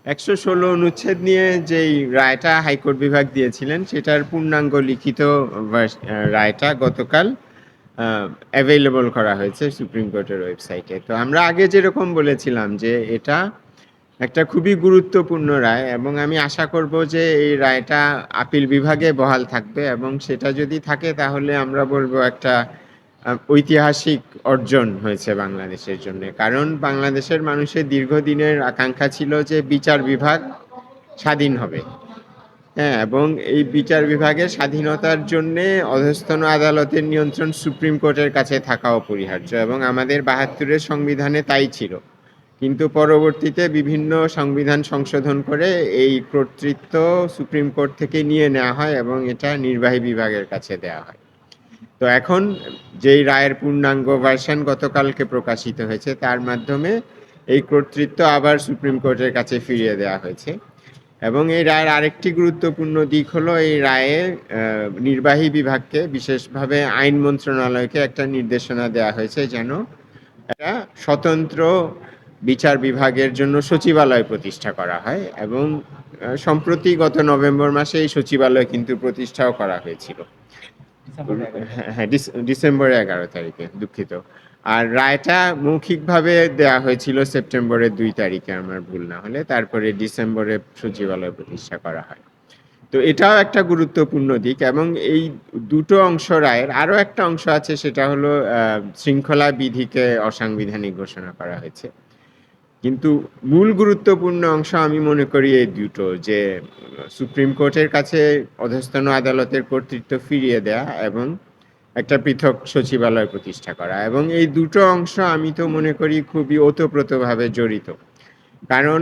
১১৬ অনুচ্ছেদ নিয়ে যেই রায়টা হাইকোর্ট বিভাগ দিয়েছিলেন সেটার পূর্ণাঙ্গ লিখিত রায়টা গতকাল অ্যাভেইলেবল করা হয়েছে সুপ্রিম কোর্টের ওয়েবসাইটে। তো আমরা আগে যেরকম বলেছিলাম যে এটা একটা খুবই গুরুত্বপূর্ণ রায় এবং আমি আশা করব যে এই রায়টা আপিল বিভাগে বহাল থাকবে এবং সেটা যদি থাকে তাহলে আমরা বলবো একটা ঐতিহাসিক অর্জন হয়েছে বাংলাদেশের জন্য। কারণ বাংলাদেশের মানুষের দীর্ঘদিনের আকাঙ্ক্ষা ছিল যে বিচার বিভাগ স্বাধীন হবে। হ্যাঁ, এবং এই বিচার বিভাগের স্বাধীনতার জন্যে অধস্তন আদালতের নিয়ন্ত্রণ সুপ্রিম কোর্টের কাছে থাকা অপরিহার্য এবং আমাদের ৭২-এর সংবিধানে তাই ছিল। কিন্তু পরবর্তীতে বিভিন্ন সংবিধান সংশোধন করে এই কর্তৃত্ব সুপ্রিম কোর্ট থেকে নিয়ে নেওয়া হয় এবং এটা নির্বাহী বিভাগের কাছে দেওয়া হয়। তো এখন যেই রায়ের পূর্ণাঙ্গ ভার্সন গতকালকে প্রকাশিত হয়েছে তার মাধ্যমে এই কর্তৃত্ব আবার সুপ্রিম কোর্টের কাছে ফিরিয়ে দেওয়া হয়েছে এবং এই রায়ের আরেকটি গুরুত্বপূর্ণ দিক হলো এই রায়ে নির্বাহী বিভাগকে বিশেষভাবে আইন মন্ত্রণালয়কে একটা নির্দেশনা দেওয়া হয়েছে যেন একটা স্বতন্ত্র বিচার বিভাগের জন্য সচিবালয় প্রতিষ্ঠা করা হয় এবং সম্প্রতি গত নভেম্বর মাসে এই সচিবালয় কিন্তু প্রতিষ্ঠাও করা হয়েছিল। হ্যাঁ, ডিসেম্বরের 11 তারিখে, দুঃখিত। আর রায়টা মৌখিকভাবে দেওয়া হয়েছিল সেপ্টেম্বরের 2 তারিখে আমার ভুল না হলে, তারপরে ডিসেম্বরে সচিবালয় প্রতিষ্ঠা করা হয়। তো এটাও একটা গুরুত্বপূর্ণ দিক এবং এই দুটো অংশ রায়ের আরও একটা অংশ আছে, সেটা হলো শৃঙ্খলা বিধিকে অসাংবিধানিক ঘোষণা করা হয়েছে। কিন্তু মূল গুরুত্বপূর্ণ অংশ আমি মনে করি এই দুটো, যে সুপ্রিম কোর্টের কাছে অধস্তন আদালতের কর্তৃত্ব ফিরিয়ে দেয়া এবং একটা পৃথক সচিবালয় প্রতিষ্ঠা করা। এবং এই দুটো অংশ আমি তো মনে করি খুবই ওতপ্রোতভাবে জড়িত। কারণ